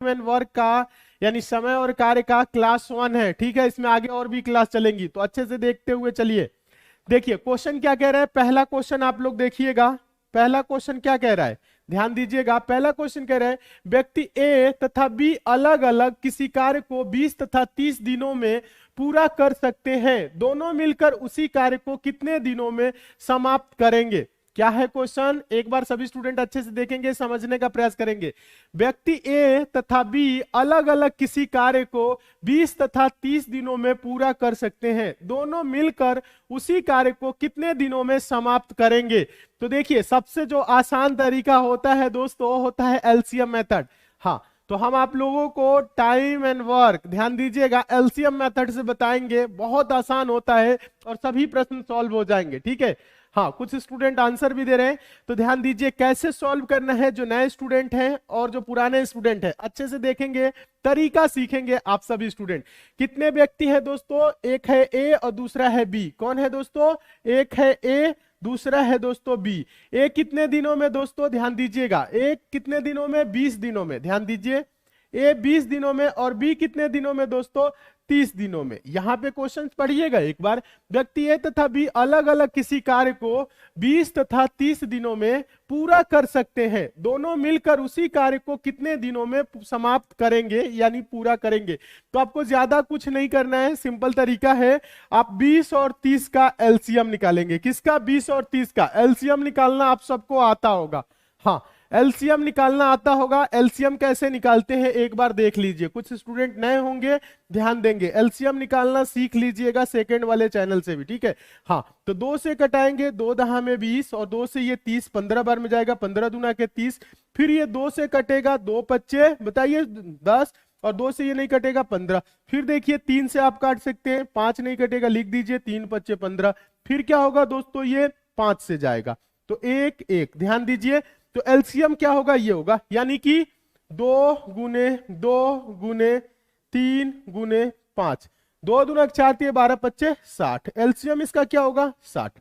And work का यानी समय और कार्य का क्लास 1 है, ठीक है। इसमें आगे और भी क्लास चलेंगी, तो अच्छे से देखते हुए चलिए। देखिए क्वेश्चन क्या कह रहा है, पहला क्वेश्चन आप लोग देखिएगा। पहला क्वेश्चन क्या कह रहा है, ध्यान दीजिएगा। पहला क्वेश्चन कह रहा है व्यक्ति ए तथा बी अलग अलग किसी कार्य को 20 तथा 30 दिनों में पूरा कर सकते हैं, दोनों मिलकर उसी कार्य को कितने दिनों में समाप्त करेंगे। क्या है क्वेश्चन, एक बार सभी स्टूडेंट अच्छे से देखेंगे, समझने का प्रयास करेंगे। व्यक्ति ए तथा बी अलग अलग किसी कार्य को 20 तथा 30 दिनों में पूरा कर सकते हैं, दोनों मिलकर उसी कार्य को कितने दिनों में समाप्त करेंगे। तो देखिए सबसे जो आसान तरीका होता है दोस्तों, होता है एलसीएम मेथड। हाँ, तो हम आप लोगों को टाइम एंड वर्क, ध्यान दीजिएगा, एलसीएम मेथड से बताएंगे। बहुत आसान होता है और सभी प्रश्न सॉल्व हो जाएंगे, ठीक है। हाँ, कुछ स्टूडेंट आंसर भी दे रहे हैं, तो ध्यान दीजिए कैसे सॉल्व करना है। जो नए स्टूडेंट हैं और जो पुराने स्टूडेंट हैं अच्छे से देखेंगे, तरीका सीखेंगे आप सभी स्टूडेंट। कितने व्यक्ति हैं दोस्तों, एक है ए और दूसरा है बी। कौन है दोस्तों, एक है ए, दूसरा है दोस्तों बी। ए कितने दिनों में दोस्तों, ध्यान दीजिएगा, ए कितने दिनों में, 20 दिनों में। ध्यान दीजिए, ए 20 दिनों में और बी कितने दिनों में दोस्तों, 30 दिनों में। यहां पे क्वेश्चन पढ़िएगा एक बार। व्यक्ति ए तथा बी अलग अलग किसी कार्य को 20 तथा 30 दिनों में पूरा कर सकते हैं, दोनों मिलकर उसी कार्य को कितने दिनों में समाप्त करेंगे यानी पूरा करेंगे। तो आपको ज्यादा कुछ नहीं करना है, सिंपल तरीका है। आप 20 और 30 का एलसीएम निकालेंगे। किसका, 20 और 30 का एलसीएम निकालना आप सबको आता होगा। हाँ, एलसीएम निकालना आता होगा। एलसीएम कैसे निकालते हैं एक बार देख लीजिए, कुछ स्टूडेंट नए होंगे, ध्यान देंगे। एलसीएम निकालना सीख लीजिएगा सेकंड वाले चैनल से भी, ठीक है। हाँ, तो 2 से कटाएंगे, 2 दहा में 20 और 2 से ये 30, 15 बार में जाएगा, 15 दूना के 30। फिर ये 2 से कटेगा, 2 पच्चे बताइए 10, और 2 से ये नहीं कटेगा 15। फिर देखिए 3 से आप काट सकते हैं, 5 नहीं कटेगा, लिख दीजिए 3 पच्चे 15। फिर क्या होगा दोस्तों, ये 5 से जाएगा, तो 1 1। ध्यान दीजिए, तो एलसीएम क्या होगा, ये होगा, यानी कि 2 गुने 2 गुने 3 गुने 5, 2 दूना 4 12 पच्चे 60। एलसीएम इसका क्या होगा, 60।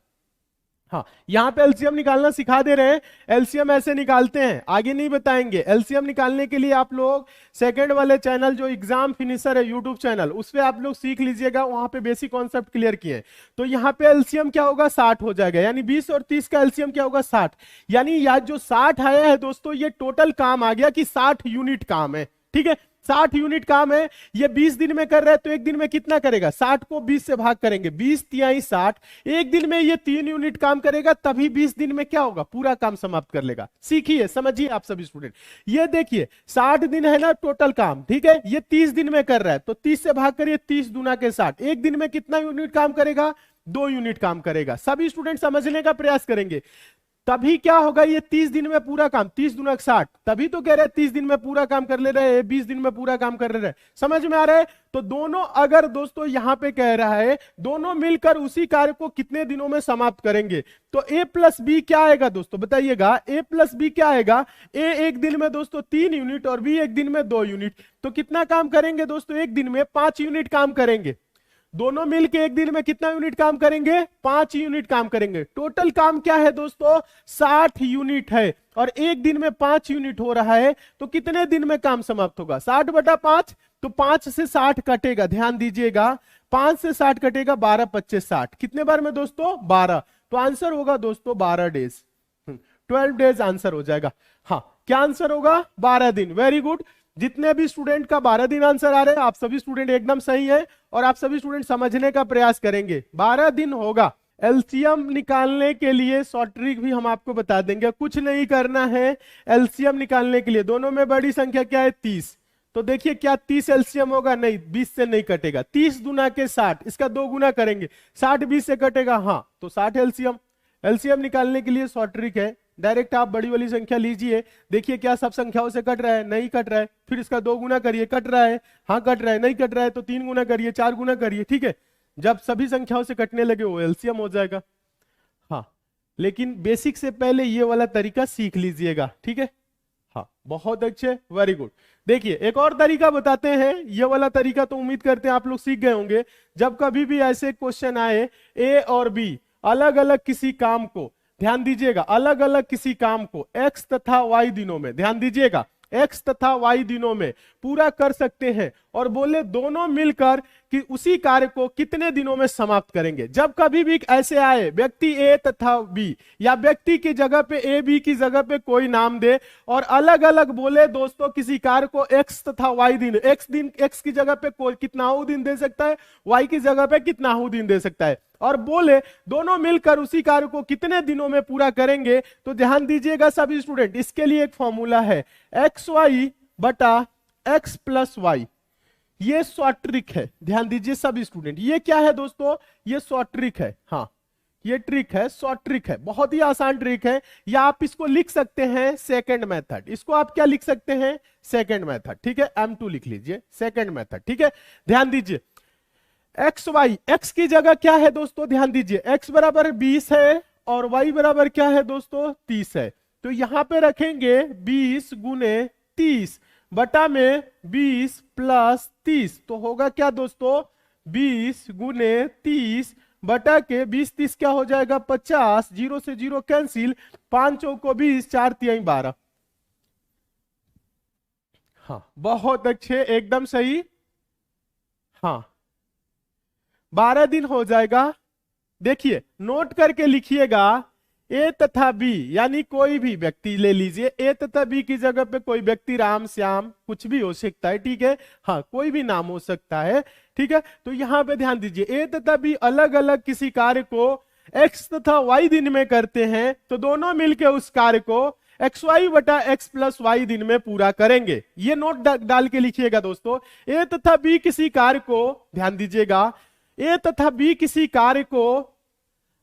हाँ, यहां पे एलसीएम निकालना सिखा दे रहे हैं। एलसीएम ऐसे निकालते हैं, आगे नहीं बताएंगे। एलसीएम निकालने के लिए आप लोग सेकंड वाले चैनल जो एग्जाम फिनिशर है यूट्यूब चैनल, उस पे आप लोग सीख लीजिएगा, वहां पे बेसिक कॉन्सेप्ट क्लियर किए हैं। तो यहाँ पे एलसीएम क्या होगा, 60 हो जाएगा, यानी 20 और 30 का एलसीएम क्या होगा, 60। यानी याद जो 60 आया है दोस्तों, ये टोटल काम आ गया कि 60 यूनिट काम है, ठीक है। 60 यूनिट काम है, ये 20 दिन में कर रहा है, तो एक दिन में कितना करेगा, 60 को 20 से भाग करेंगे, 20 तिहाई 60। एक दिन में ये 3 यूनिट काम करेगा, तभी 20 दिन में क्या होगा, पूरा काम समाप्त कर लेगा। सीखिए, समझिए आप सभी स्टूडेंट। ये देखिए 60 दिन है ना टोटल काम, ठीक है। ये 30 दिन में कर रहा है, तो 30 से भाग करिए, 30 दूना के 60। एक दिन में कितना यूनिट काम करेगा, 2 यूनिट काम करेगा। सभी स्टूडेंट समझने का प्रयास करेंगे, तभी क्या होगा, ये 30 दिन में पूरा काम, 30 दूना 60, तभी तो कह रहे हैं 30 दिन में पूरा काम कर ले रहे हैं, 20 दिन में पूरा काम कर ले रहे हैं। समझ में आ रहा है। तो दोनों, अगर दोस्तों यहां पे कह रहा है दोनों मिलकर उसी कार्य को कितने दिनों में समाप्त करेंगे, तो ए प्लस बी क्या आएगा दोस्तों, बताइएगा। ए प्लस बी क्या आएगा, ए एक दिन में दोस्तों 3 यूनिट और बी एक दिन में 2 यूनिट। तो कितना काम करेंगे दोस्तों, एक दिन में 5 यूनिट काम करेंगे। दोनों मिलके एक दिन में कितना यूनिट काम करेंगे, 5 यूनिट काम करेंगे। टोटल काम क्या है दोस्तों, 60 यूनिट है, और एक दिन में 5 यूनिट हो रहा है, तो कितने दिन में काम समाप्त होगा, 60 बटा 5। तो 5 से 60 कटेगा, ध्यान दीजिएगा, 5 से 60 कटेगा, 12 25 60, कितने बार में दोस्तों, 12। तो आंसर होगा दोस्तों 12 डेज, 12 डेज आंसर हो जाएगा। हाँ, क्या आंसर होगा, 12 दिन। वेरी गुड, जितने भी स्टूडेंट का 12 दिन आंसर आ रहे हैं, आप सभी स्टूडेंट एकदम सही है, और आप सभी स्टूडेंट समझने का प्रयास करेंगे, 12 दिन होगा। एलसीएम निकालने के लिए शॉर्ट ट्रिक भी हम आपको बता देंगे, कुछ नहीं करना है। एलसीएम निकालने के लिए दोनों में बड़ी संख्या क्या है, 30। तो देखिए क्या 30 एलसीएम होगा, नहीं, 20 से नहीं कटेगा। 30 दूना के 60, इसका 2 गुना करेंगे, 60 20 से कटेगा, हाँ, तो 60 एलसीएम। एलसीएम निकालने के लिए शॉर्ट ट्रिक है, डायरेक्ट आप बड़ी वाली संख्या लीजिए, देखिए क्या सब संख्याओं से कट रहा है, नहीं कट रहा है, फिर इसका 2 गुना करिए, कट रहा है, हाँ कट रहा है, नहीं कट रहा है तो 3 गुना करिए, 4 गुना करिए, ठीक है। जब सभी संख्याओं से कटने लगे वो एलसीएम हो जाएगा। हाँ, लेकिन बेसिक से पहले ये वाला तरीका सीख लीजिएगा, ठीक है। हाँ, बहुत अच्छे, वेरी गुड। देखिए एक और तरीका बताते हैं, ये वाला तरीका तो उम्मीद करते हैं आप लोग सीख गए होंगे। जब कभी भी ऐसे क्वेश्चन आए, ए और बी अलग अलग किसी काम को, ध्यान दीजिएगा, अलग अलग किसी काम को x तथा y दिनों में, ध्यान दीजिएगा, एक्स तथा वाई दिनों में पूरा कर सकते हैं, और बोले दोनों मिलकर कि उसी कार्य को कितने दिनों में समाप्त करेंगे। जब कभी भी ऐसे आए व्यक्ति ए तथा बी, या व्यक्ति की जगह पे ए बी की जगह पे कोई नाम दे और अलग अलग बोले दोस्तों किसी कार्य को एक्स तथा वाई दिन, एक्स की जगह पे कोई कितना दिन दे सकता है, वाई की जगह पे कितना दिन दे सकता है, और बोले दोनों मिलकर उसी कार्य को कितने दिनों में पूरा करेंगे। तो ध्यान दीजिएगा सभी स्टूडेंट, इसके लिए एक फॉर्मूला है एक्स वाई बटा एक्स प्लस वाई। ये शॉर्ट ट्रिक है, ध्यान दीजिए सभी स्टूडेंट। ये क्या है दोस्तों, ये शॉर्ट ट्रिक है। हाँ, ये ट्रिक है, शॉर्ट ट्रिक है, बहुत ही आसान ट्रिक है। या आप इसको लिख सकते हैं सेकंड मेथड। इसको आप क्या लिख सकते हैं, सेकंड मेथड, ठीक है। M2 लिख लीजिए, सेकंड मेथड, ठीक है। ध्यान दीजिए एक्स वाई, एक्स की जगह क्या है दोस्तों, ध्यान दीजिए एक्स बराबर 20 है और वाई बराबर क्या है दोस्तों 30 है। तो यहां पे रखेंगे 20 गुने 30 बटा में 20 प्लस 30, तो होगा क्या दोस्तों 20 गुने 30 बटा के 20 30 क्या हो जाएगा 50, 0 से 0 कैंसिल, 5 चौको 20, 4 तिहाई 12। हाँ बहुत अच्छे, एकदम सही। हाँ 12 दिन हो जाएगा। देखिए नोट करके लिखिएगा, ए तथा बी यानी कोई भी व्यक्ति ले लीजिए, ए तथा बी की जगह पे कोई व्यक्ति राम श्याम कुछ भी हो सकता है, ठीक है। हाँ कोई भी नाम हो सकता है, ठीक है। तो यहां पे ध्यान दीजिए ए तथा बी अलग अलग किसी कार्य को एक्स तथा वाई दिन में करते हैं, तो दोनों मिलकर उस कार्य को एक्स वाई बटा एक्स प्लस वाई दिन में पूरा करेंगे। ये नोट डाल के लिखिएगा दोस्तों। ए तथा बी किसी कार्य को, ध्यान दीजिएगा, ए तथा बी किसी कार्य को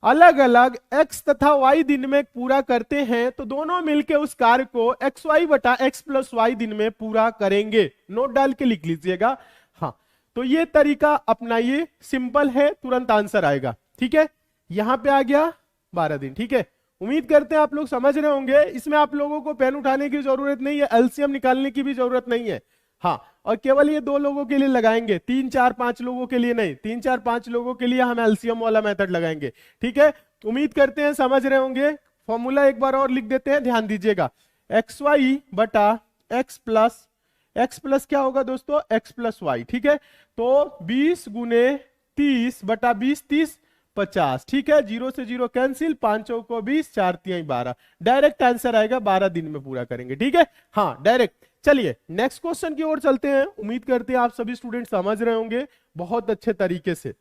अलग अलग एक्स तथा वाई दिन में पूरा करते हैं, तो दोनों मिलकर उस कार्य को एक्स वाई बटा एक्स प्लस वाई दिन में पूरा करेंगे। नोट डाल के लिख लीजिएगा। हाँ तो ये तरीका अपनाइए, सिंपल है, तुरंत आंसर आएगा, ठीक है। यहां पे आ गया 12 दिन, ठीक है। उम्मीद करते हैं आप लोग समझ रहे होंगे। इसमें आप लोगों को पेन उठाने की जरूरत नहीं है, एलसीएम निकालने की भी जरूरत नहीं है। हाँ और केवल ये 2 लोगों के लिए लगाएंगे, 3 4 5 लोगों के लिए नहीं, 3 4 5 लोगों के लिए हम एलसीएम वाला मेथड लगाएंगे, ठीक है। उम्मीद करते हैं समझ रहे होंगे। फॉर्मूला एक बार और लिख देते हैं, ध्यान दीजिएगा। एक्स वाई बटा एक्स प्लस क्या होगा दोस्तों एक्स प्लस वाई, ठीक है। तो 20 गुने 30 बटा 20 30 50, ठीक है। 0 से 0 कैंसिल, 5 चौको 20, 4 तिहाई 12। डायरेक्ट आंसर आएगा, 12 दिन में पूरा करेंगे, ठीक है। हाँ डायरेक्ट। चलिए नेक्स्ट क्वेश्चन की ओर चलते हैं। उम्मीद करते हैं आप सभी स्टूडेंट समझ रहे होंगे बहुत अच्छे तरीके से।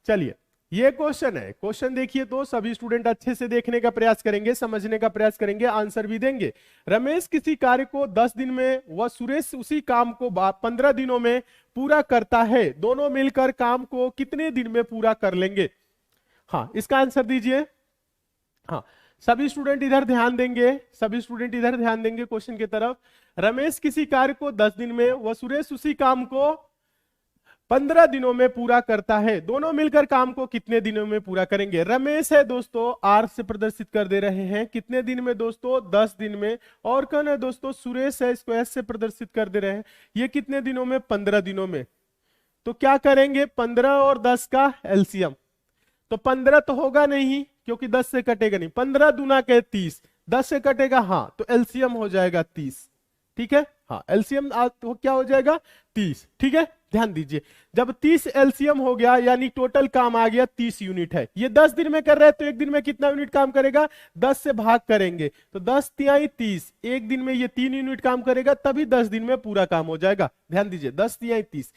चलिए ये क्वेश्चन है, क्वेश्चन देखिए तो सभी स्टूडेंट अच्छे से देखने का प्रयास करेंगे, समझने का प्रयास करेंगे, आंसर भी देंगे। रमेश किसी कार्य को 10 दिन में व सुरेश उसी काम को 15 दिनों में पूरा करता है, दोनों मिलकर काम को कितने दिन में पूरा कर लेंगे। हाँ इसका आंसर दीजिए। हाँ सभी स्टूडेंट इधर ध्यान देंगे, सभी स्टूडेंट इधर ध्यान देंगे क्वेश्चन की तरफ। रमेश किसी कार्य को 10 दिन में व सुरेश उसी काम को 15 दिनों में पूरा करता है, दोनों मिलकर काम को कितने दिनों में पूरा करेंगे। रमेश है दोस्तों आर से प्रदर्शित कर दे रहे हैं, कितने दिन में दोस्तों 10 दिन में। और कौन है दोस्तों सुरेश है, इसको एस से प्रदर्शित कर दे रहे हैं, ये कितने दिनों में 15 दिनों में। तो क्या करेंगे 15 और 10 का एलसीएम, तो 15 तो होगा नहीं क्योंकि 10 से कटेगा नहीं, 15 दूना के 30, 10 से कटेगा, हाँ तो एलसीएम हो जाएगा 30, ठीक है। हाँ एलसीएम तो क्या हो जाएगा 30, ठीक है। ध्यान दीजिए जब 30 एलसीएम हो गया यानी टोटल काम आ गया 30 यूनिट है। ये 10 दिन में कर रहे हैं तो एक दिन में कितना यूनिट काम करेगा 10 से भाग करेंगे तो 10 तिहाई 30, एक दिन में ये 3 यूनिट काम करेगा, तभी 10 दिन में पूरा काम हो जाएगा। ध्यान दीजिए 10 तिहाई 30,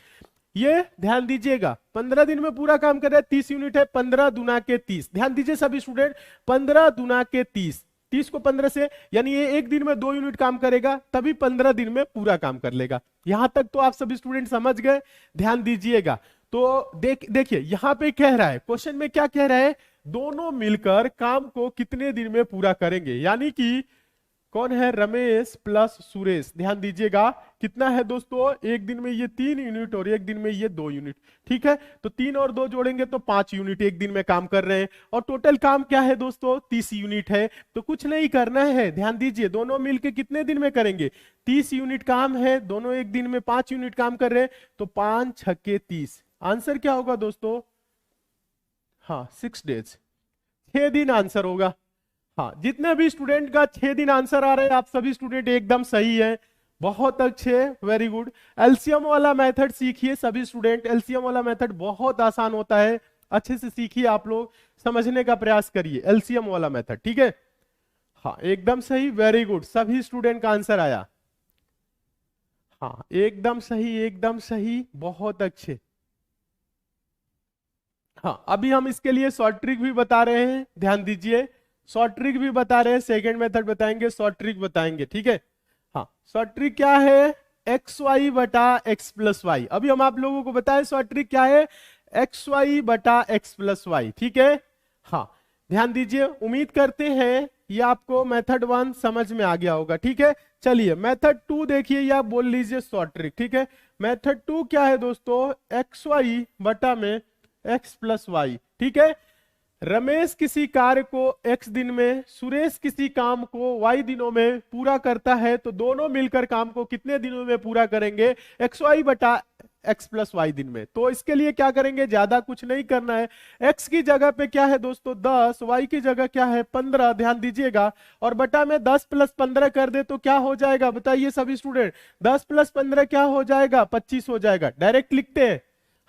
ये ध्यान दीजिएगा 15 दिन में पूरा काम कर रहा है, 30 यूनिट है, 15 दुना के 30। ध्यान दीजिए सभी स्टूडेंट, 15 दुना के 30, 30 को 15 से यानी ये एक दिन में 2 यूनिट काम करेगा, तभी 15 दिन में पूरा काम कर लेगा। यहां तक तो आप सभी स्टूडेंट समझ गए, ध्यान दीजिएगा। तो देखिए यहां पे कह रहा है, क्वेश्चन में क्या कह रहा है, दोनों मिलकर काम को कितने दिन में पूरा करेंगे, यानी कि कौन है रमेश प्लस सुरेश। ध्यान दीजिएगा कितना है दोस्तों, एक दिन में ये 3 यूनिट और एक दिन में ये 2 यूनिट, ठीक है। तो 3 और 2 जोड़ेंगे तो 5 यूनिट एक दिन में काम कर रहे हैं, और टोटल काम क्या है दोस्तों 30 यूनिट है। तो कुछ नहीं करना है, ध्यान दीजिए दोनों मिलके कितने दिन में करेंगे 30 यूनिट काम है, दोनों एक दिन में 5 यूनिट काम कर रहे हैं, तो 5 छक्के 30। आंसर क्या होगा दोस्तों, हाँ 6 डेज, 6 दिन आंसर होगा। हाँ जितने भी स्टूडेंट का 6 दिन आंसर आ रहे हैं आप सभी स्टूडेंट एकदम सही है, बहुत अच्छे, वेरी गुड। एलसीएम वाला मेथड सीखिए सभी स्टूडेंट, एलसीएम वाला मेथड बहुत आसान होता है, अच्छे से सीखिए आप लोग, समझने का प्रयास करिए एलसीएम वाला मेथड, ठीक है। हाँ एकदम सही, वेरी गुड, सभी स्टूडेंट का आंसर आया। हाँ एकदम सही, एकदम सही, बहुत अच्छे। हाँ अभी हम इसके लिए शॉर्ट ट्रिक भी बता रहे हैं, ध्यान दीजिए, शॉर्ट ट्रिक भी बता रहे हैं, सेकेंड मेथड बताएंगे, शॉर्ट ट्रिक बताएंगे, ठीक है। हाँ शॉर्ट ट्रिक क्या है, एक्स वाई बटा एक्स प्लस वाई। अभी हम आप लोगों को बताएं शॉर्ट ट्रिक क्या है, एक्स वाई बटा एक्स प्लस वाई, ठीक है। हाँ ध्यान दीजिए, उम्मीद करते हैं ये आपको मेथड 1 समझ में आ गया होगा, ठीक है। चलिए मेथड 2 देखिए, या बोल लीजिए शॉर्ट ट्रिक, ठीक है। मेथड 2 क्या है दोस्तों, एक्स वाई बटा में एक्स प्लस वाई, ठीक है। रमेश किसी कार्य को x दिन में, सुरेश किसी काम को y दिनों में पूरा करता है, तो दोनों मिलकर काम को कितने दिनों में पूरा करेंगे, एक्स वाई बटा x प्लस वाई दिन में। तो इसके लिए क्या करेंगे, ज्यादा कुछ नहीं करना है, x की जगह पे क्या है दोस्तों 10, y की जगह क्या है 15, ध्यान दीजिएगा, और बटा में 10 प्लस 15 कर दे तो क्या हो जाएगा, बताइए सभी स्टूडेंट, 10 प्लस 15 क्या हो जाएगा, 25 हो जाएगा। डायरेक्ट लिखते हैं।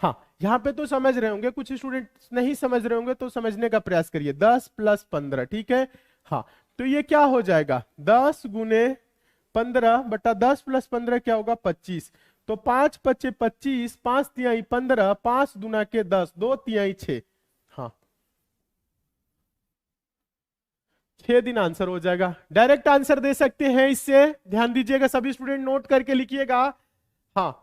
हाँ यहां पे तो समझ रहे होंगे, कुछ स्टूडेंट नहीं समझ रहे होंगे तो समझने का प्रयास करिए, 10 प्लस 15, ठीक है। हाँ तो ये क्या हो जाएगा, 10 गुने 15 बटा 10 प्लस 15 क्या होगा 25, तो 5 पचे 25, 5 तिहाई 15, 5 दुना के 10, 2 तिहाई 6, हाँ 6 दिन आंसर हो जाएगा। डायरेक्ट आंसर दे सकते हैं इससे, ध्यान दीजिएगा सभी स्टूडेंट, नोट करके लिखिएगा। हाँ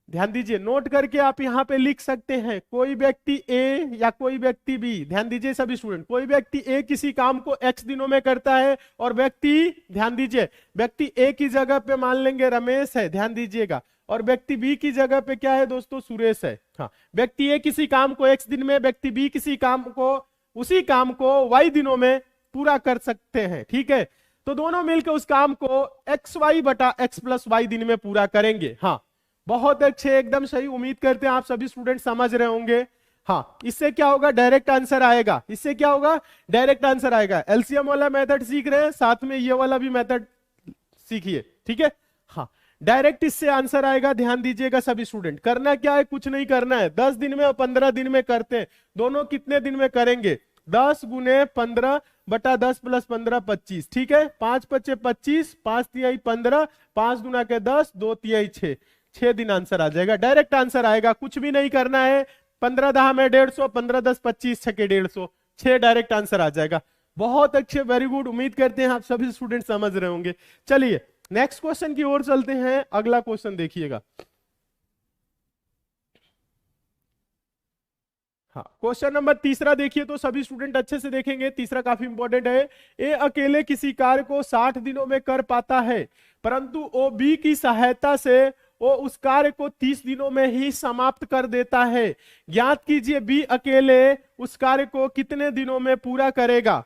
ध्यान दीजिए, नोट करके आप यहां पे लिख सकते हैं, कोई व्यक्ति ए या कोई व्यक्ति बी, ध्यान दीजिए सभी स्टूडेंट, कोई व्यक्ति ए किसी काम को x दिनों में करता है, और व्यक्ति, ध्यान दीजिए, व्यक्ति ए की जगह पे मान लेंगे रमेश है, ध्यान दीजिएगा, और व्यक्ति बी की जगह पे क्या है दोस्तों, सुरेश है। हाँ व्यक्ति ए किसी काम को x दिन में, व्यक्ति बी किसी काम को, उसी काम को y दिनों में पूरा कर सकते हैं, ठीक है। तो दोनों मिलकर उस काम को एक्स वाई बटा एक्स प्लस वाई दिन में पूरा करेंगे। हाँ बहुत अच्छे, एकदम सही, उम्मीद करते हैं आप सभी स्टूडेंट समझ रहे होंगे। हाँ इससे क्या होगा, डायरेक्ट आंसर आएगा, इससे क्या होगा, डायरेक्ट आंसर आएगा। एलसीएम वाला मेथड सीख रहे हैं, साथ में ये वाला भी मेथड सीखिए, ठीक है। हाँ डायरेक्ट इससे आंसर आएगा, ध्यान दीजिएगा सभी स्टूडेंट। करना क्या है, कुछ नहीं करना है, 10 दिन में और 15 दिन में करते हैं, दोनों कितने दिन में करेंगे, 10 गुने 15 बटा 10 प्लस 15 25, ठीक है। 5 पचे 25, 5 तिहाई 15, 5 गुना के 10, 2 तिहाई 6, 6 दिन आंसर आ जाएगा, डायरेक्ट आंसर आएगा, कुछ भी नहीं करना है। 15 दहा में 150, 15 10 25, 6 के 150, 6 डायरेक्ट आंसर आ जाएगा। बहुत अच्छे, वेरी गुड, उम्मीद करते हैं आप सभी स्टूडेंट समझ रहे होंगे। चलिए नेक्स्ट क्वेश्चन की ओर चलते हैं, अगला क्वेश्चन देखिएगा। हाँ क्वेश्चन नंबर तीसरा देखिए, तो सभी स्टूडेंट अच्छे से देखेंगे, तीसरा काफी इंपॉर्टेंट है। ए अकेले किसी कार्य को 60 दिनों में कर पाता है, परंतु ओ बी की सहायता से वो उस कार्य को 30 दिनों में ही समाप्त कर देता है। ज्ञात कीजिए बी अकेले उस कार्य को कितने दिनों में पूरा करेगा।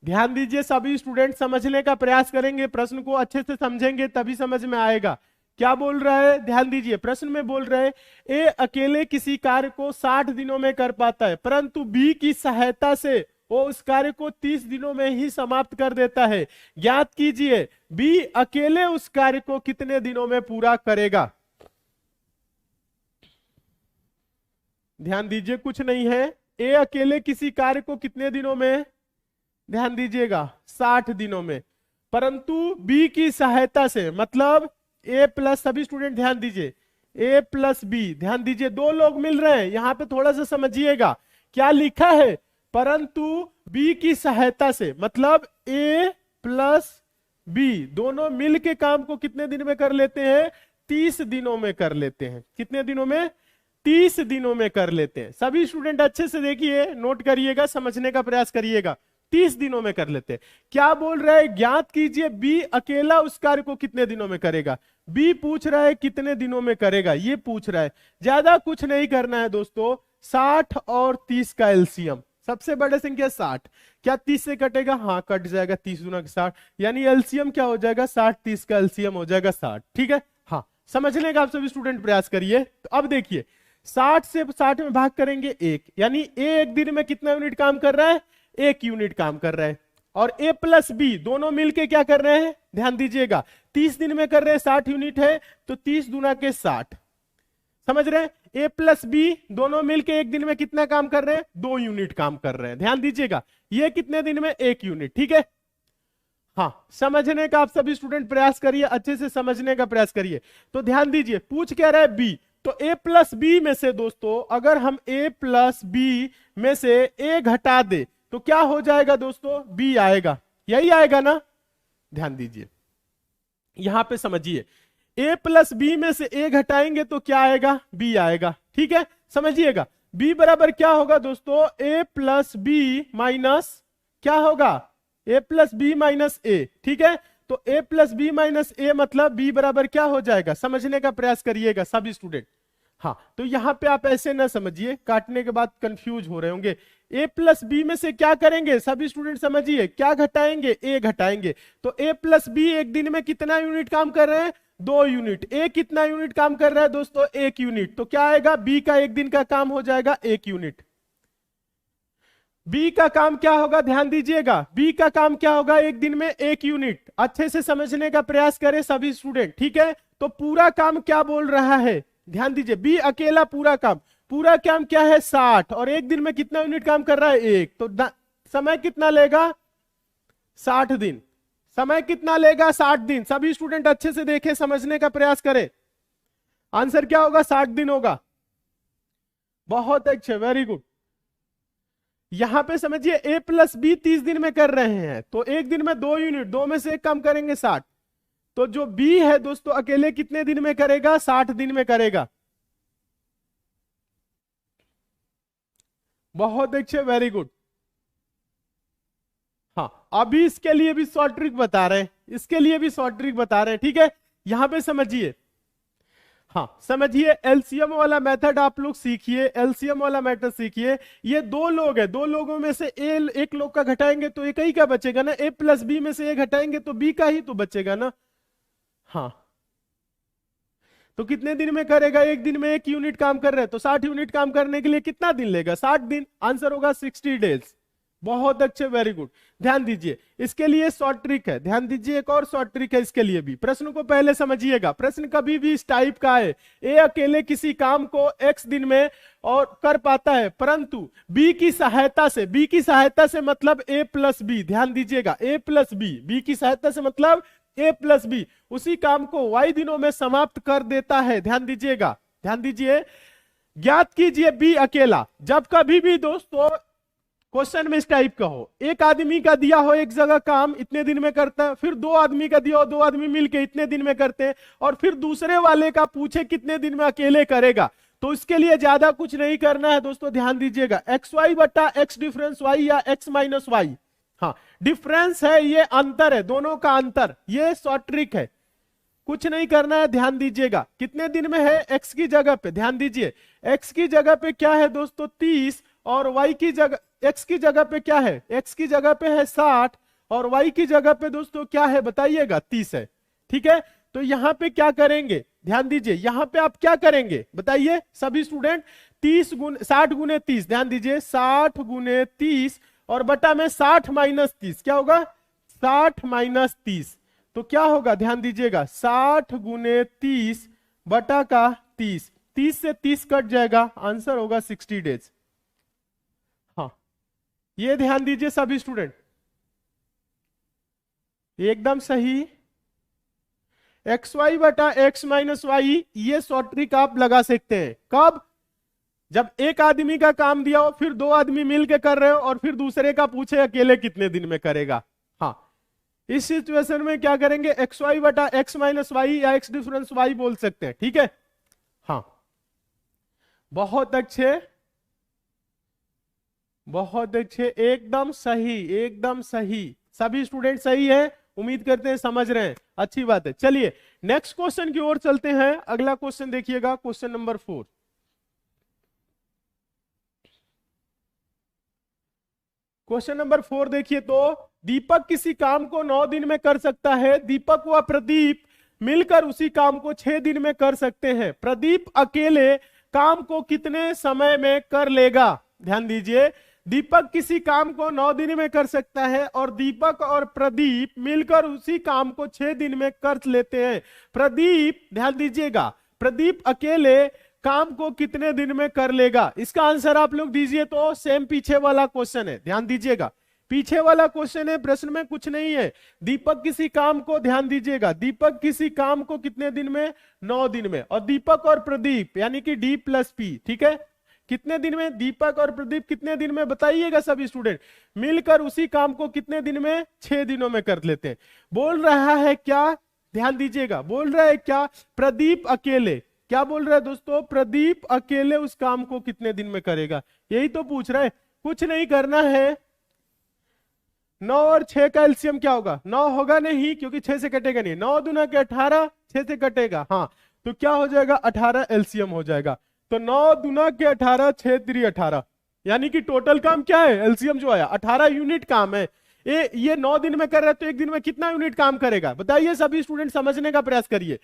ध्यान दीजिए सभी स्टूडेंट, समझने का प्रयास करेंगे, प्रश्न को अच्छे से समझेंगे तभी समझ में आएगा। क्या बोल रहा है, ध्यान दीजिए, प्रश्न में बोल रहे हैं ए अकेले किसी कार्य को 60 दिनों में कर पाता है, परंतु बी की सहायता से वो उस कार्य को 30 दिनों में ही समाप्त कर देता है। ज्ञात कीजिए बी अकेले उस कार्य को कितने दिनों में पूरा करेगा। ध्यान दीजिए, कुछ नहीं है, ए अकेले किसी कार्य को कितने दिनों में, ध्यान दीजिएगा 60 दिनों में, परंतु बी की सहायता से, मतलब ए प्लस, सभी स्टूडेंट ध्यान दीजिए, ए प्लस बी, ध्यान दीजिए, दो लोग मिल रहे हैं, यहां पे थोड़ा सा समझिएगा क्या लिखा है, परंतु बी की सहायता से, मतलब ए प्लस बी दोनों मिल के काम को कितने दिन में कर लेते हैं, 30 दिनों में कर लेते हैं। कितने दिनों में, 30 दिनों में कर लेते हैं। सभी स्टूडेंट अच्छे से देखिए, नोट करिएगा, समझने का प्रयास करिएगा, 30 दिनों में कर लेते हैं। क्या बोल रहा है, ज्ञात कीजिए बी अकेला उस कार्य को कितने दिनों में करेगा। बी पूछ रहा है कितने दिनों में करेगा, ये पूछ रहा है, ज्यादा कुछ नहीं करना है दोस्तों। 60 और 30 का एलसीएम, सबसे बड़ा संख्या 60, क्या 30 से कटेगा, हाँ कट जाएगा, 30 गुना 60, यानी एलसीएम क्या हो जाएगा 60, 30 का एलसीएम हो जाएगा 60, ठीक है। हाँ समझने का आप सभी स्टूडेंट प्रयास करिए। तो अब देखिए 60 से 60 में भाग करेंगे 1, यानी ए एक दिन में कितना यूनिट काम कर रहा है, 1 यूनिट काम कर रहा है। और a प्लस बी दोनों मिलके क्या कर रहे हैं, ध्यान दीजिएगा 30 दिन में कर रहे हैं, 60 यूनिट है, तो 30 दूना के 60, समझ रहे हैं। a प्लस बी दोनों मिलके एक दिन में कितना काम कर रहे हैं, 2 यूनिट काम कर रहे हैं, ध्यान दीजिएगा। ये कितने दिन में, 1 यूनिट, ठीक है। हाँ, समझने का आप सभी स्टूडेंट प्रयास करिए, अच्छे से समझने का प्रयास करिए। तो ध्यान दीजिए, पूछ क्या रहा है बी, तो a प्लस बी में से दोस्तों अगर हम a प्लस बी में से a घटा दे तो क्या हो जाएगा दोस्तों, b आएगा, यही आएगा ना। ध्यान दीजिए, यहां पे समझिए, a प्लस बी में से a घटाएंगे तो क्या आएगा, b आएगा, ठीक है। समझिएगा b बराबर क्या होगा दोस्तों, a प्लस बी माइनस क्या होगा, a प्लस बी माइनस ए, ठीक है। तो a प्लस बी माइनस ए मतलब b बराबर क्या हो जाएगा, समझने का प्रयास करिएगा सभी स्टूडेंट। हाँ, तो यहां पे आप ऐसे ना समझिए, काटने के बाद कंफ्यूज हो रहे होंगे। a प्लस बी में से क्या करेंगे सभी स्टूडेंट, समझिए क्या घटाएंगे, a घटाएंगे। तो a प्लस बी एक दिन में कितना यूनिट काम कर रहे हैं, 2 यूनिट। a कितना यूनिट काम कर रहा है दोस्तों, 1 यूनिट। तो क्या आएगा, b का एक दिन का काम हो जाएगा 1 यूनिट। बी का काम क्या होगा, ध्यान दीजिएगा, बी का काम क्या होगा, एक दिन में 1 यूनिट। अच्छे से समझने का प्रयास करें सभी स्टूडेंट, ठीक है। तो पूरा काम क्या बोल रहा है, ध्यान दीजिए, बी अकेला पूरा काम क्या है 60, और एक दिन में कितना यूनिट काम कर रहा है, 1। तो समय कितना लेगा, 60 दिन। समय कितना लेगा, 60 दिन। सभी स्टूडेंट अच्छे से देखें, समझने का प्रयास करें। आंसर क्या होगा, 60 दिन होगा। बहुत अच्छे, वेरी गुड। यहां पे समझिए a प्लस बी 30 दिन में कर रहे हैं, तो एक दिन में 2 यूनिट, 2 में से एक कम करेंगे 60। तो जो b है दोस्तों अकेले कितने दिन में करेगा, 60 दिन में करेगा। बहुत अच्छे, वेरी गुड। हाँ, अभी इसके लिए भी शॉर्ट ट्रिक बता रहे हैं, इसके लिए भी शॉर्ट ट्रिक बता रहे हैं, ठीक है। यहां पे समझिए, हाँ समझिए, एलसीएम वाला मेथड आप लोग सीखिए, एलसीएम वाला मेथड सीखिए। ये 2 लोग है, 2 लोगों में से एक लोग का घटाएंगे तो एक ही का बचेगा ना, a प्लस बी में से a घटाएंगे तो b का ही तो बचेगा ना। हाँ, तो कितने दिन में करेगा, एक दिन में 1 यूनिट काम कर रहे हैं, तो 60 यूनिट काम करने के लिए कितना दिन लेगा, 60 दिन। आंसर होगा 60 डेज। बहुत अच्छे, वेरी गुड। ध्यान दीजिए, इसके लिए शॉर्ट ट्रिक है, ध्यान दीजिए, एक और शॉर्ट ट्रिक है इसके लिए भी। प्रश्न को पहले समझिएगा, प्रश्न कभी भी इस टाइप का है, ए अकेले किसी काम को x दिन में और कर पाता है, परंतु b की सहायता से मतलब a प्लस बी, ध्यान दीजिएगा, a प्लस बी की सहायता से मतलब a प्लस बी उसी काम को y दिनों में समाप्त कर देता है। ध्यान दीजिएगा, ध्यान दीजिए, ज्ञात कीजिए b अकेला। जब कभी भी दोस्तों क्वेश्चन में इस टाइप का हो, एक आदमी का दिया हो एक जगह काम इतने दिन में करता है, फिर 2 आदमी का दिया हो, 2 आदमी मिलके इतने दिन में करते हैं, और फिर दूसरे वाले का पूछे कितने दिन में अकेले करेगा, तो इसके लिए ज्यादा कुछ नहीं करना है दोस्तों। ध्यान दीजिएगा, एक्स वाई बटा एक्स डिफरेंस वाई या एक्स माइनस वाई, हाँ डिफरेंस है, ये अंतर है, दोनों का अंतर, ये शॉर्ट ट्रिक है, कुछ नहीं करना है। ध्यान दीजिएगा, कितने दिन में है, एक्स की जगह पे, ध्यान दीजिए, एक्स की जगह पे क्या है दोस्तों 30, और वाई की जगह, एक्स की जगह पे क्या है, एक्स की जगह पे है 60, और वाई की जगह पे दोस्तों क्या है बताइएगा, 30 है, ठीक है। तो यहां पे क्या करेंगे, ध्यान दीजिए, यहां पे आप क्या करेंगे बताइए सभी स्टूडेंट, 60 गुने 30, ध्यान दीजिए 60 गुने 30, और बटा में 60 माइनस 30, क्या होगा 60 माइनस 30, तो क्या होगा ध्यान दीजिएगा 60 गुने 30 बटा का 30, 30 से 30 कट जाएगा, आंसर होगा 60 डेज। हाँ, ये ध्यान दीजिए सभी स्टूडेंट, एकदम सही। एक्स वाई बटा एक्स माइनस वाई, ये शॉर्ट ट्रिक आप लगा सकते हैं कब, जब एक आदमी का काम दिया हो, फिर 2 आदमी मिलकर कर रहे हो, और फिर दूसरे का पूछे अकेले कितने दिन में करेगा। हाँ, इस सिचुएशन में क्या करेंगे, एक्स वाई बटा एक्स माइनस वाई या एक्स डिफरेंस वाई बोल सकते हैं, ठीक है। हाँ, बहुत अच्छे, बहुत अच्छे, एकदम सही, एकदम सही, सभी स्टूडेंट सही है, उम्मीद करते हैं समझ रहे हैं, अच्छी बात है। चलिए नेक्स्ट क्वेश्चन की ओर चलते हैं। अगला क्वेश्चन देखिएगा, क्वेश्चन नंबर 4। क्वेश्चन नंबर 4 देखिए, तो दीपक किसी काम को 9 दिन में कर सकता है, दीपक व प्रदीप मिलकर उसी काम को 6 दिन में कर सकते हैं, प्रदीप अकेले काम को कितने समय में कर लेगा। ध्यान दीजिए, दीपक किसी काम को 9 दिन में कर सकता है और दीपक और प्रदीप मिलकर उसी काम को 6 दिन में कर लेते हैं। प्रदीप, ध्यान दीजिएगा, प्रदीप अकेले काम को कितने दिन में कर लेगा? इसका आंसर आप लोग दीजिए। तो सेम पीछे वाला क्वेश्चन है, ध्यान दीजिएगा, पीछे वाला क्वेश्चन है, प्रश्न में कुछ नहीं है। दीपक किसी काम को, ध्यान दीजिएगा, दीपक किसी काम को कितने दिन में? 9 दिन में। और दीपक और प्रदीप यानी कि डी प्लस पी, ठीक है, कितने दिन में? दीपक और प्रदीप कितने दिन में बताइएगा सभी स्टूडेंट? मिलकर उसी काम को कितने दिन में? 6 दिनों में कर लेते हैं। बोल रहा है क्या? ध्यान दीजिएगा, बोल रहा है क्या? प्रदीप अकेले, क्या बोल रहा है दोस्तों? प्रदीप अकेले उस काम को कितने दिन में करेगा, यही तो पूछ रहा है। कुछ नहीं करना है। 9 और 6 का एलसीएम क्या होगा? 9 होगा नहीं, क्योंकि 6 से कटेगा नहीं। 9 दूना के 18, 6 से कटेगा, हाँ, तो क्या हो जाएगा? 18 एलसीएम हो जाएगा। तो 9 दूना के 18, 6 3 18, यानी कि टोटल काम क्या है? एलसीएम जो आया 18 यूनिट काम है। ये 9 दिन में कर रहा है, तो एक दिन में कितना यूनिट काम करेगा बताइए? सभी स्टूडेंट समझने का प्रयास करिए।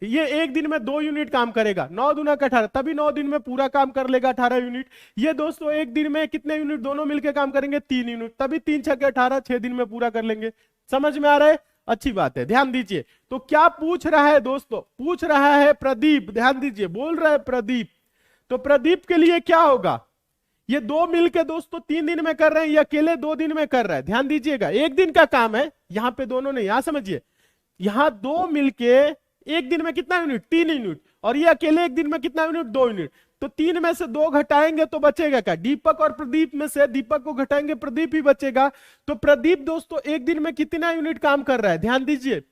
ये एक दिन में 2 यूनिट काम करेगा, 9 दूना का 18, तभी 9 दिन में पूरा काम कर लेगा 18 यूनिट। ये दोस्तों एक दिन में कितने यूनिट दोनों मिलकर काम करेंगे? 3 यूनिट, तभी 3 छक्के 18, 6 दिन में पूरा कर लेंगे। समझ में आ रहा है? अच्छी बात है, ध्यान दीजिए। तो क्या पूछ रहा है दोस्तों? पूछ रहा है प्रदीप, ध्यान दीजिए, बोल रहा है प्रदीप। तो प्रदीप के लिए क्या होगा? ये 2 मिलके दोस्तों 3 दिन में कर रहे हैं, ये अकेले 2 दिन में कर रहा है। ध्यान दीजिएगा, एक दिन का काम है, यहां पे दोनों नहीं, यहां समझिए, यहां 2 मिलके एक दिन में कितना यूनिट? 3 यूनिट, और ये अकेले एक दिन में कितना यूनिट? 2 यूनिट। तो 3 में से 2 घटाएंगे तो बचेगा क्या? दीपक और प्रदीप में से दीपक को घटाएंगे, प्रदीप ही बचेगा। तो प्रदीप दोस्तों एक दिन में कितना यूनिट काम कर रहा है? ध्यान दीजिए,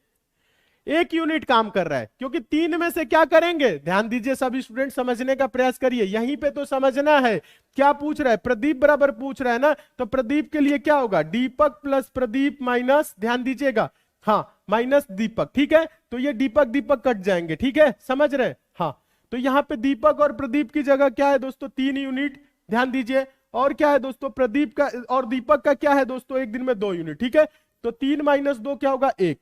1 यूनिट काम कर रहा है, क्योंकि 3 में से क्या करेंगे? ध्यान दीजिए, सभी स्टूडेंट समझने का प्रयास करिए, यहीं पे तो समझना है। क्या पूछ रहा है? प्रदीप बराबर पूछ रहा है ना, तो प्रदीप के लिए क्या होगा? दीपक प्लस प्रदीप माइनस, ध्यान दीजिएगा, हाँ, माइनस दीपक, ठीक है। तो ये दीपक दीपक कट जाएंगे, ठीक है, समझ रहे? हाँ, तो यहाँ पे दीपक और प्रदीप की जगह क्या है दोस्तों? 3 यूनिट, ध्यान दीजिए। और क्या है दोस्तों? प्रदीप का और दीपक का क्या है दोस्तों? एक दिन में 2 यूनिट, ठीक है। तो 3 माइनस 2 क्या होगा? 1।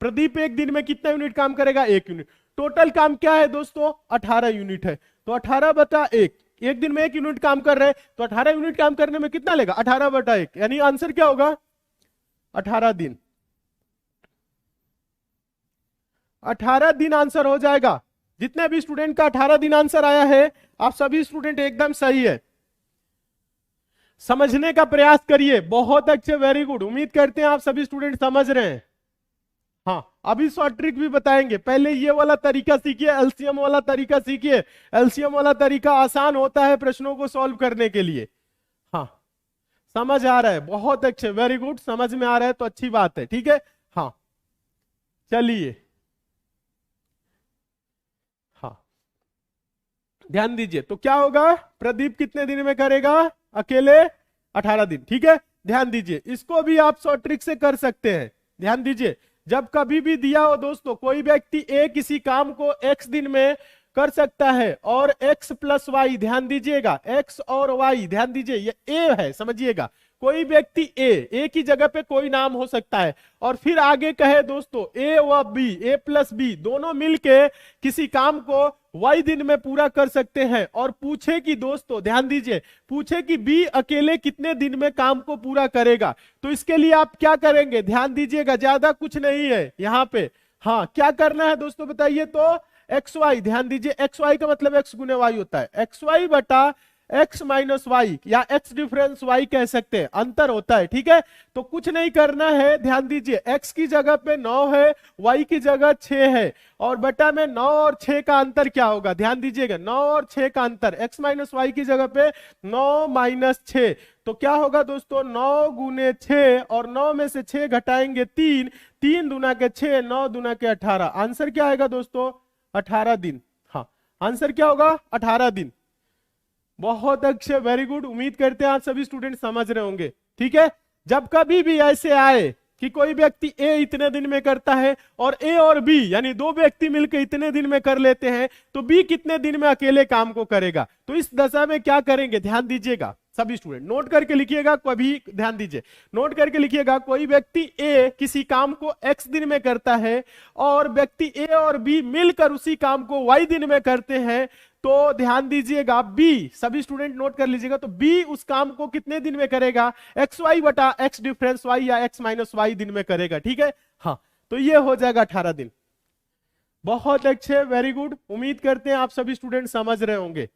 प्रदीप एक दिन में कितना यूनिट काम करेगा? 1 यूनिट। टोटल काम क्या है दोस्तों? 18 यूनिट है। तो 18/1, एक दिन में 1 यूनिट काम कर रहे हैं, तो 18 यूनिट काम करने में कितना लेगा? 18/1, यानी आंसर क्या होगा? 18 दिन। 18 दिन आंसर हो जाएगा। जितने भी स्टूडेंट का 18 दिन आंसर आया है, आप सभी स्टूडेंट एकदम सही है। समझने का प्रयास करिए, बहुत अच्छे, वेरी गुड। उम्मीद करते हैं आप सभी स्टूडेंट समझ रहे हैं। हाँ, अभी शॉर्ट ट्रिक भी बताएंगे, पहले ये वाला तरीका सीखिए, एलसीएम वाला तरीका सीखिए। एलसीएम वाला तरीका आसान होता है प्रश्नों को सॉल्व करने के लिए। हाँ, समझ आ रहा है? बहुत अच्छे, वेरी गुड, समझ में आ रहा है तो अच्छी बात है, ठीक है। हाँ, चलिए, हाँ, ध्यान दीजिए। तो क्या होगा? प्रदीप कितने दिन में करेगा? अकेले 18 दिन, ठीक है। ध्यान दीजिए, इसको भी आप शॉर्ट ट्रिक से कर सकते हैं। ध्यान दीजिए, जब कभी भी दिया हो दोस्तों, कोई व्यक्ति ए किसी काम को x दिन में कर सकता है और x प्लस वाई, ध्यान दीजिएगा, x और y, ध्यान दीजिए, ये ए है, समझिएगा। कोई व्यक्ति ए की जगह पे कोई नाम हो सकता है, और फिर आगे कहे दोस्तों ए व बी, ए प्लस बी दोनों मिलके किसी काम को y दिन में पूरा कर सकते हैं, और पूछे कि दोस्तों, ध्यान दीजिए, पूछे कि बी अकेले कितने दिन में काम को पूरा करेगा, तो इसके लिए आप क्या करेंगे? ध्यान दीजिएगा, ज्यादा कुछ नहीं है यहाँ पे। हाँ, क्या करना है दोस्तों बताइए? तो एक्स वाई, ध्यान दीजिए, एक्स वाई का मतलब एक्स गुने वाई होता है, एक्स वाई बटा x माइनस वाई, या x डिफरेंस y कह सकते हैं, अंतर होता है, ठीक है। तो कुछ नहीं करना है, ध्यान दीजिए, x की जगह पे 9 है, y की जगह 6 है, और बटा में 9 और 6 का अंतर क्या होगा? ध्यान दीजिएगा, 9 और 6 का अंतर, x माइनस वाई की जगह पे 9 माइनस 6, तो क्या होगा दोस्तों? 9 गुने 6, और 9 में से 6 घटाएंगे 3, 3 दूना के 6, 9 दूना के 18, आंसर क्या आएगा दोस्तों? 18 दिन। हाँ, आंसर क्या होगा? 18 दिन। बहुत अच्छे, वेरी गुड। उम्मीद करते हैं आप सभी स्टूडेंट समझ रहे होंगे, ठीक है। जब कभी भी ऐसे आए कि कोई व्यक्ति ए इतने दिन में करता है और ए और बी यानी 2 व्यक्ति मिलकर इतने दिन में कर लेते हैं, तो बी कितने दिन में अकेले काम को करेगा? तो इस दशा में क्या करेंगे? ध्यान दीजिएगा, सभी स्टूडेंट नोट करके लिखिएगा, कभी ध्यान दीजिए, नोट करके लिखिएगा। कोई व्यक्ति ए किसी काम को x दिन में करता है और व्यक्ति ए और बी मिलकर उसी काम को y दिन में करते हैं, तो ध्यान दीजिएगा बी, सभी स्टूडेंट नोट कर लीजिएगा, तो बी उस काम को कितने दिन में करेगा? एक्स वाई बटा एक्स डिफरेंस वाई या एक्स माइनस वाई दिन में करेगा। ठीक है, हाँ, तो ये हो जाएगा 18 दिन। बहुत अच्छे, वेरी गुड। उम्मीद करते हैं आप सभी स्टूडेंट समझ रहे होंगे।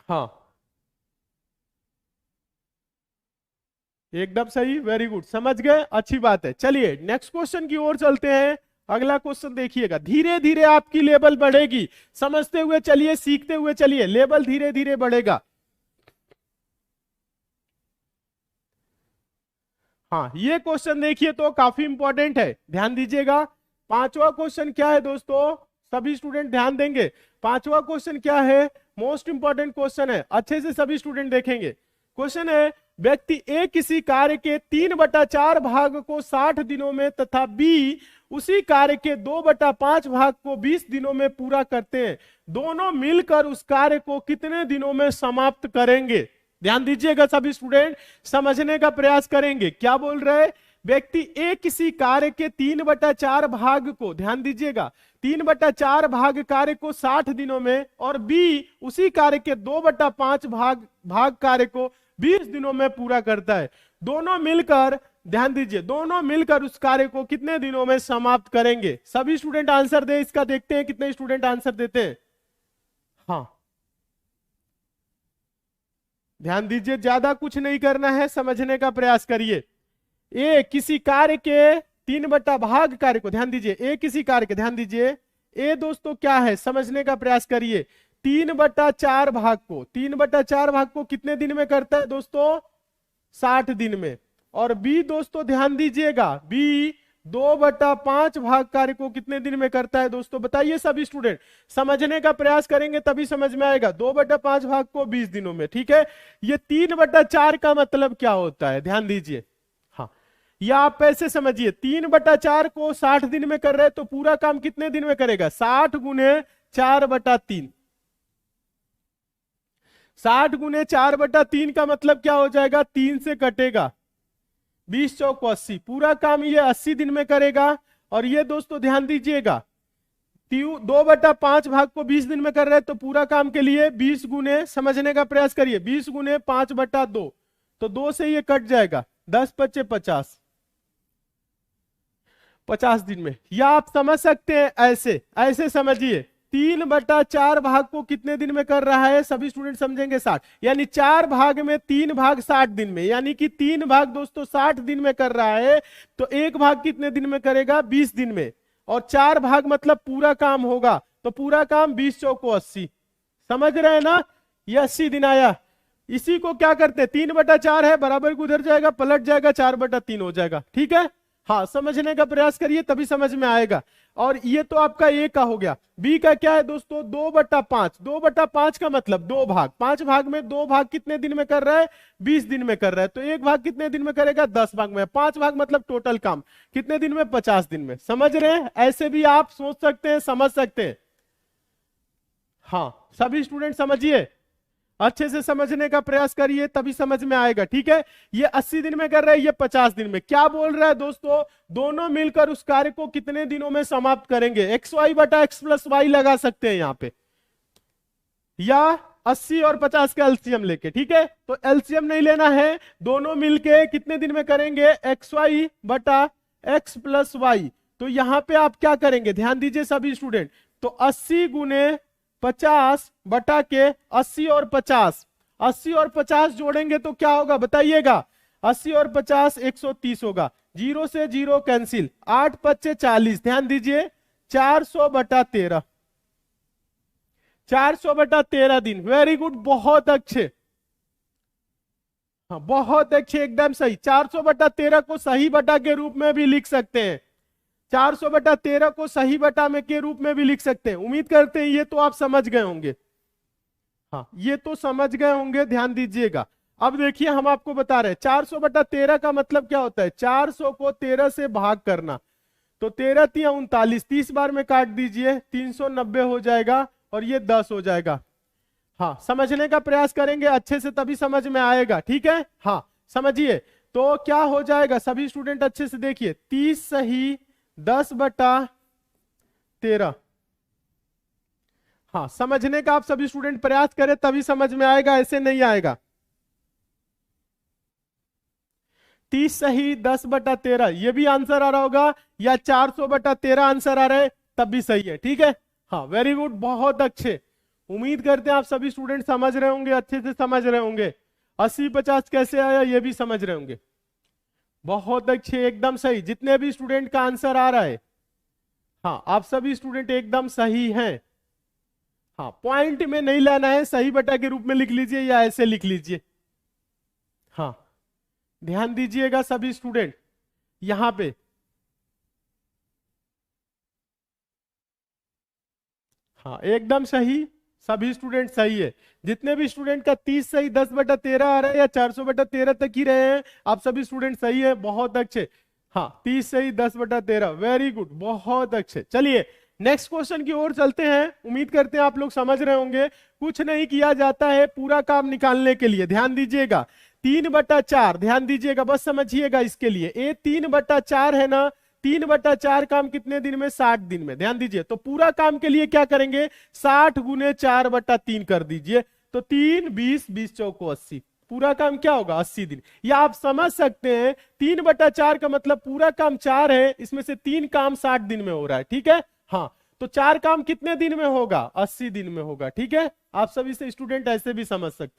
हाँ, एकदम सही, वेरी गुड, समझ गए, अच्छी बात है। चलिए नेक्स्ट क्वेश्चन की ओर चलते हैं। अगला क्वेश्चन देखिएगा। धीरे धीरे आपकी लेवल बढ़ेगी, समझते हुए चलिए, सीखते हुए चलिए, लेवल धीरे धीरे बढ़ेगा। हाँ, ये क्वेश्चन देखिए तो काफी इंपॉर्टेंट है, ध्यान दीजिएगा। पांचवा क्वेश्चन क्या है दोस्तों? सभी स्टूडेंट ध्यान देंगे। पांचवा क्वेश्चन क्या है? मोस्ट इंपॉर्टेंट क्वेश्चन है, अच्छे से सभी स्टूडेंट देखेंगे। क्वेश्चन है, व्यक्ति ए किसी कार्य के 3/4 भाग को 60 दिनों में तथा बी उसी कार्य के 2/5 भाग को 20 दिनों में पूरा करते हैं, दोनों मिलकर उस कार्य को कितने दिनों में समाप्त करेंगे? ध्यान दीजिएगा सभी स्टूडेंट, समझने का प्रयास करेंगे। क्या बोल रहे हैं? व्यक्ति ए किसी कार्य के 3/4 भाग को, ध्यान दीजिएगा, 3/4 भाग कार्य को 60 दिनों में और बी उसी कार्य के 2/5 भाग कार्य को 20 दिनों में पूरा करता है, दोनों मिलकर, ध्यान दीजिए, दोनों मिलकर उस कार्य को कितने दिनों में समाप्त करेंगे? सभी स्टूडेंट आंसर दे, इसका देखते हैं कितने स्टूडेंट आंसर देते हैं। हाँ, ध्यान दीजिए, ज्यादा कुछ नहीं करना है, समझने का प्रयास करिए। ए किसी कार्य के 3 भाग कार्य को, ध्यान दीजिए, ए किसी कार्य के, ध्यान दीजिए, ए दोस्तों क्या है समझने का प्रयास करिए। 3/4 भाग को, 3/4 भाग को कितने दिन में करता है दोस्तों? 60 दिन में। और बी दोस्तों ध्यान दीजिएगा, बी 2/5 भाग कार्य को कितने दिन में करता है दोस्तों? बताइए सभी स्टूडेंट, समझने का प्रयास करेंगे तभी समझ में आएगा। 2/5 भाग को 20 दिनों में, ठीक है। ये 3/4 का मतलब क्या होता है? ध्यान दीजिए, हाँ, या आप ऐसे समझिए, 3/4 को 60 दिन में कर रहे हैं तो पूरा काम कितने दिन में करेगा? 60 गुने 4/3। 60 गुने 4/3 का मतलब क्या हो जाएगा? 3 से कटेगा, 20 चौक 80, पूरा काम ये 80 दिन में करेगा। और ये दोस्तों ध्यान दीजिएगा, 2/5 भाग को 20 दिन में कर रहे हैं तो पूरा काम के लिए 20 गुने, समझने का प्रयास करिए, 20 गुने 5/2, तो 2 से ये कट जाएगा, 10×5 = 50, 50 दिन में। या आप समझ सकते हैं ऐसे, ऐसे समझिए, 3/4 भाग को कितने दिन में कर रहा है? सभी स्टूडेंट समझेंगे 60, यानी 4 भाग में 3 भाग 60 दिन में, यानी कि 3 भाग दोस्तों 60 दिन में कर रहा है, तो 1 भाग कितने दिन में करेगा? 20 दिन में। और 4 भाग मतलब पूरा काम होगा, तो पूरा काम 20 चौक 80, समझ रहे हैं ना? ये 80 दिन आया। इसी को क्या करते हैं, 3/4 है, बराबर को उधर जाएगा, पलट जाएगा, 4/3 हो जाएगा, ठीक है। हाँ, समझने का प्रयास करिए तभी समझ में आएगा। और ये तो आपका ए का हो गया। बी का क्या है दोस्तों? 2/5। 2/5 का मतलब 2 भाग, 5 भाग में 2 भाग कितने दिन में कर रहा है? 20 दिन में कर रहा है, तो 1 भाग कितने दिन में करेगा? 10 भाग में। 5 भाग मतलब टोटल काम कितने दिन में? 50 दिन में। समझ रहे हैं? ऐसे भी आप सोच सकते हैं, समझ सकते हैं। हाँ, सभी स्टूडेंट समझिए, अच्छे से समझने का प्रयास करिए तभी समझ में आएगा, ठीक है। ये 80 दिन में कर रहा है, ये 50 दिन में। क्या बोल रहा है दोस्तों? दोनों मिलकर उस कार्य को कितने दिनों में समाप्त करेंगे? xy बटा x + y लगा सकते हैं यहां पे, या 80 और 50 का एलसीएम लेके, ठीक है। तो एलसीएम नहीं लेना है, दोनों मिलके कितने दिन में करेंगे? xy बटा x + y। तो यहां पे आप क्या करेंगे? ध्यान दीजिए सभी स्टूडेंट, तो 80 गुने 50 बटा के 80 और 50, 80 और 50 जोड़ेंगे तो क्या होगा बताइएगा? 80 और 50 130 होगा, 0 से 0 कैंसिल, 8×5 = 40। ध्यान दीजिए, 400/13, 400/13 दिन। वेरी गुड, बहुत अच्छे, हाँ बहुत अच्छे, एकदम सही। 400/13 को सही बटा के रूप में भी लिख सकते हैं, 400/13 को सही बटा में के रूप में भी लिख सकते हैं। उम्मीद करते हैं ये तो आप समझ गए होंगे, हाँ ये तो समझ गए होंगे, ध्यान दीजिएगा। अब देखिए हम आपको बता रहे हैं 400/13 का मतलब क्या होता है? 400 को 13 से भाग करना, तो 13 × 39, 30 बार में काट दीजिए, 390 हो जाएगा और ये 10 हो जाएगा। हाँ, समझने का प्रयास करेंगे अच्छे से तभी समझ में आएगा, ठीक है। हाँ समझिए, तो क्या हो जाएगा, सभी स्टूडेंट अच्छे से देखिए, 30 सही 10/13। हाँ, समझने का आप सभी स्टूडेंट प्रयास करें तभी समझ में आएगा, ऐसे नहीं आएगा। 30 सही 10/13 ये भी आंसर आ रहा होगा, या 400/13 आंसर आ रहा है तब भी सही है, ठीक है। हाँ वेरी गुड, बहुत अच्छे। उम्मीद करते हैं आप सभी स्टूडेंट समझ रहे होंगे, अच्छे से समझ रहे होंगे। 80-50 कैसे आया ये भी समझ रहे होंगे। बहुत अच्छे, एकदम सही, जितने भी स्टूडेंट का आंसर आ रहा है, हाँ आप सभी स्टूडेंट एकदम सही हैं। हाँ, पॉइंट में नहीं लाना है, सही बटा के रूप में लिख लीजिए या ऐसे लिख लीजिए। हाँ, ध्यान दीजिएगा सभी स्टूडेंट यहां पे। हाँ एकदम सही, सभी स्टूडेंट सही है। जितने भी स्टूडेंट का 30 सही 10/13 आ रहा है या 400/13 तक ही रहे हैं, आप सभी स्टूडेंट सही है, बहुत अच्छे। हाँ 30 सही 10/13, वेरी गुड, बहुत अच्छे। चलिए नेक्स्ट क्वेश्चन की ओर चलते हैं। उम्मीद करते हैं आप लोग समझ रहे होंगे। कुछ नहीं किया जाता है पूरा काम निकालने के लिए, ध्यान दीजिएगा। 3/4, ध्यान दीजिएगा, बस समझिएगा इसके लिए। ये 3/4 है ना, 3/4 काम कितने दिन में, 60 दिन में। ध्यान दीजिए, तो पूरा काम के लिए क्या करेंगे, 60 गुने 4/3 कर दीजिए, तो 3 20 20 चौको 80। पूरा काम क्या होगा, 80 दिन। या आप समझ सकते हैं 3/4 का मतलब पूरा काम 4 है, इसमें से 3 काम 60 दिन में हो रहा है, ठीक है। हाँ, तो 4 काम कितने दिन में होगा, 80 दिन में होगा, ठीक है। आप सभी से स्टूडेंट ऐसे भी समझ सकते हैं।